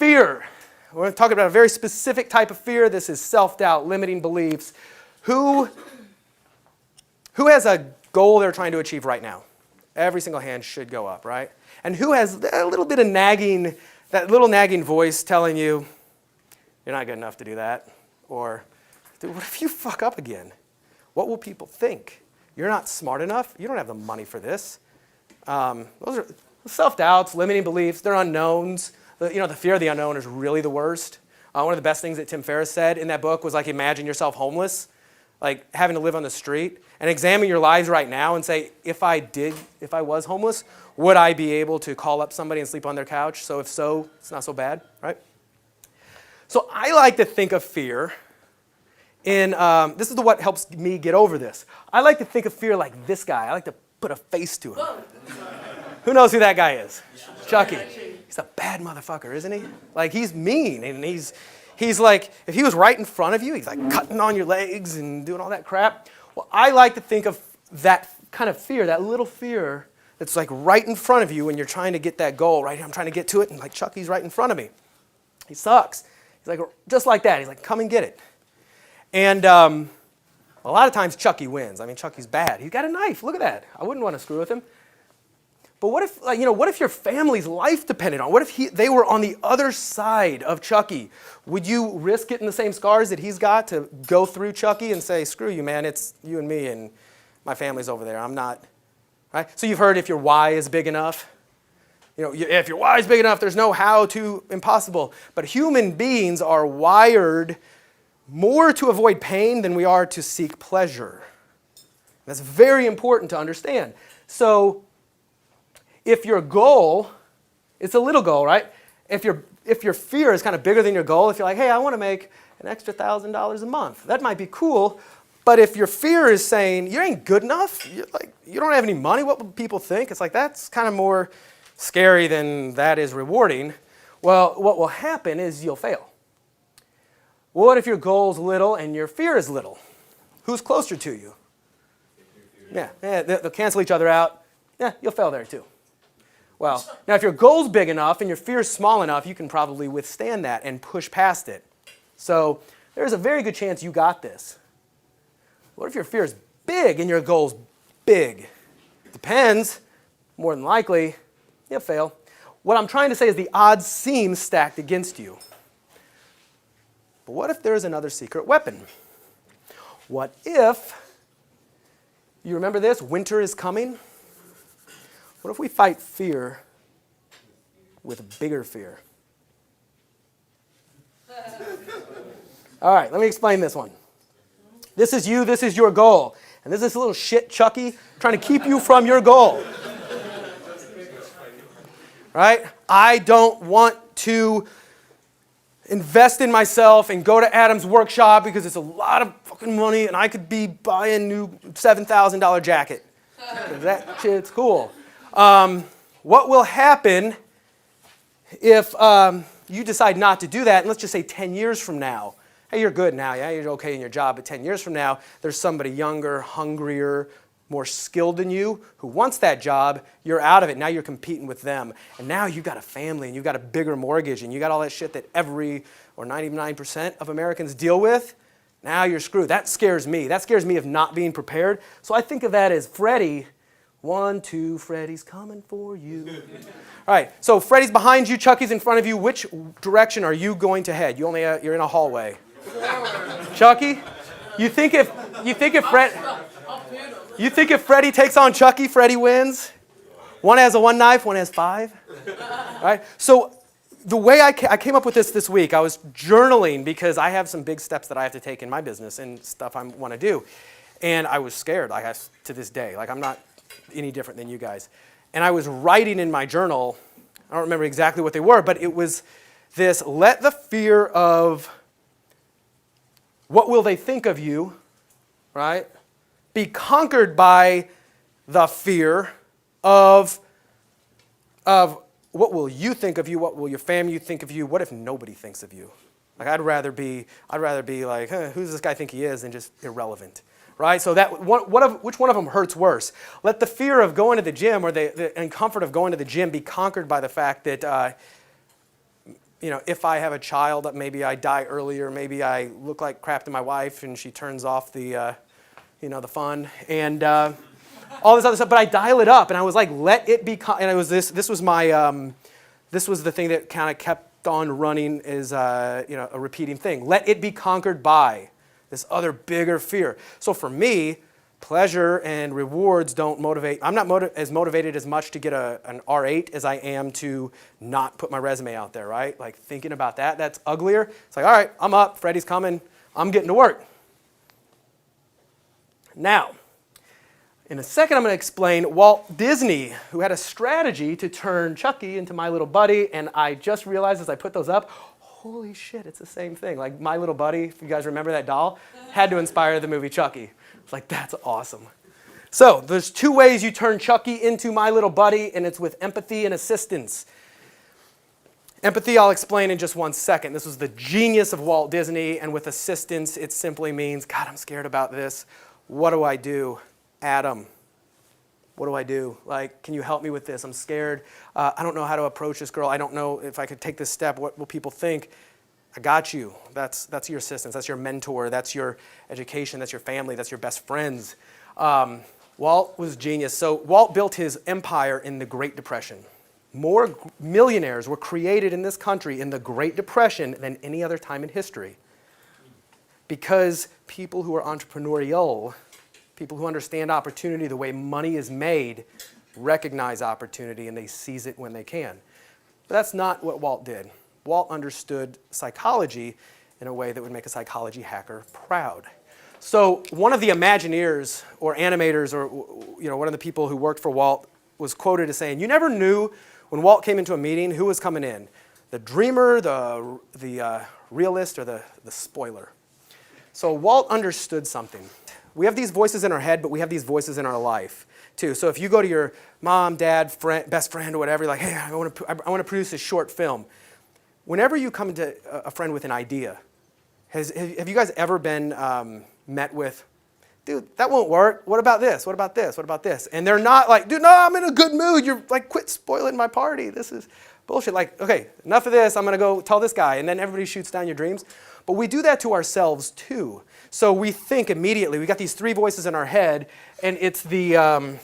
Fear. We're going to talk about a very specific type of fear. This is self-doubt, limiting beliefs. Who has a goal they're trying to achieve right now? Every single hand should go up, right? And who has a little bit of nagging, that little nagging voice telling you, you're not good enough to do that? Or, dude, what if you fuck up again? What will people think? You're not smart enough. You don't have the money for this. Those are self-doubts, limiting beliefs. They're unknowns. The fear of the unknown is really the worst. One of the best things that Tim Ferriss said in that book was like, imagine yourself homeless, like having to live on the street, and examine your lives right now and say, if I was homeless, would I be able to call up somebody and sleep on their couch? So if so, it's not so bad, right? So I like to think of fear in, this is what helps me get over this. I like to think of fear like this guy. I like to put a face to him. Who knows who that guy is? Chucky. He's a bad motherfucker, isn't he? Like, he's mean, and he's like, if he was right in front of you, he's like cutting on your legs and doing all that crap. Well, I like to think of that kind of fear, that little fear that's like right in front of you when you're trying to get that goal, right? I'm trying to get to it, and like Chucky's right in front of me. He sucks. He's like, just like that. He's like, come and get it. And a lot of times Chucky wins. I mean, Chucky's bad. He's got a knife. Look at that. I wouldn't want to screw with him. But what if your family's life depended on? What if they were on the other side of Chucky? Would you risk getting the same scars that he's got to go through Chucky and say, screw you, man, it's you and me and my family's over there. I'm not, right? So you've heard if your why is big enough, if your why is big enough, there's no how to impossible. But human beings are wired more to avoid pain than we are to seek pleasure. That's very important to understand. So if your goal, it's a little goal, right? If your fear is kind of bigger than your goal, if you're like, hey, I want to make an extra $1,000 a month, that might be cool. But if your fear is saying, you ain't good enough, you don't have any money, what will people think? It's like, that's kind of more scary than that is rewarding. Well, what will happen is you'll fail. What if your goal's little and your fear is little? Who's closer to you? Yeah, they'll cancel each other out. Yeah, you'll fail there too. Well, now if your goal's big enough and your fear's small enough, you can probably withstand that and push past it. So there's a very good chance you got this. What if your fear is big and your goal's big? Depends. More than likely, you'll fail. What I'm trying to say is the odds seem stacked against you. But what if there's another secret weapon? What if, you remember this, winter is coming? What if we fight fear with a bigger fear? All right, let me explain this one. This is you, this is your goal. And this is this little shit Chucky trying to keep you from your goal. Right? I don't want to invest in myself and go to Adam's workshop because it's a lot of fucking money and I could be buying a new $7,000 jacket. That shit's cool. What will happen if you decide not to do that, and let's just say 10 years from now, hey, you're good now, yeah, you're okay in your job, but 10 years from now, there's somebody younger, hungrier, more skilled than you who wants that job, you're out of it, now you're competing with them, and now you've got a family, and you've got a bigger mortgage, and you got all that shit that every, or 99% of Americans deal with, now you're screwed. That scares me. That scares me of not being prepared. So I think of that as Freddie. 1, 2, Freddie's coming for you. All right, so Freddie's behind you, Chucky's in front of you. Which direction are you going to head? You're in a hallway. Chucky, you think if Freddie takes on Chucky, Freddie wins? One has one knife, one has 5. All right, so the way I came up with this week, I was journaling because I have some big steps that I have to take in my business and stuff I want to do, and I was scared. To this day, I'm not any different than you guys. And I was writing in my journal, I don't remember exactly what they were, but it was this, let the fear of what will they think of you, right, be conquered by the fear of what will you think of you, what will your family think of you, what if nobody thinks of you? I'd rather be like, who does this guy think he is, and just irrelevant. Right? So which one of them hurts worse? Let the fear of going to the gym or the comfort of going to the gym be conquered by the fact that if I have a child, that maybe I die earlier, maybe I look like crap to my wife and she turns off the fun, and all this other stuff. But I dial it up, and I was like, let it be. And it was this was my, this was the thing that kind of kept on running, is a repeating thing. Let it be conquered by this other bigger fear. So for me, pleasure and rewards don't motivate. I'm not as motivated as much to get an R8 as I am to not put my resume out there, right? Like thinking about that, that's uglier. It's like, all right, I'm up, Freddie's coming, I'm getting to work. Now, in a second I'm going to explain Walt Disney, who had a strategy to turn Chucky into My Little Buddy, and I just realized as I put those up, holy shit, it's the same thing. Like My Little Buddy, if you guys remember that doll, had to inspire the movie Chucky. It's like, that's awesome. So there's two ways you turn Chucky into My Little Buddy, and it's with empathy and assistance. Empathy I'll explain in just 1 second. This was the genius of Walt Disney, and with assistance it simply means, God, I'm scared about this. What do I do? Adam, what do I do? Like, can you help me with this? I'm scared. I don't know how to approach this girl. I don't know if I could take this step. What will people think? I got you. That's your assistance. That's your mentor. That's your education. That's your family. That's your best friends. Walt was genius. So Walt built his empire in the Great Depression. More millionaires were created in this country in the Great Depression than any other time in history. Because people who are entrepreneurial, people who understand opportunity the way money is made, recognize opportunity and they seize it when they can. But that's not what Walt did. Walt understood psychology in a way that would make a psychology hacker proud. So one of the Imagineers or animators, or one of the people who worked for Walt, was quoted as saying, "You never knew when Walt came into a meeting who was coming in, the dreamer, the realist, or the spoiler." So Walt understood something. We have these voices in our head, but we have these voices in our life too. So if you go to your mom, dad, best friend, or whatever, like, hey, I want to produce a short film. Whenever you come to a friend with an idea, have you guys ever been met with, dude, that won't work. What about this? What about this? What about this? And they're not like, dude, no, I'm in a good mood. You're like, quit spoiling my party. This is bullshit. Like, okay, enough of this. I'm going to go tell this guy. And then everybody shoots down your dreams. But we do that to ourselves too. So we think immediately. We got these three voices in our head, and it's the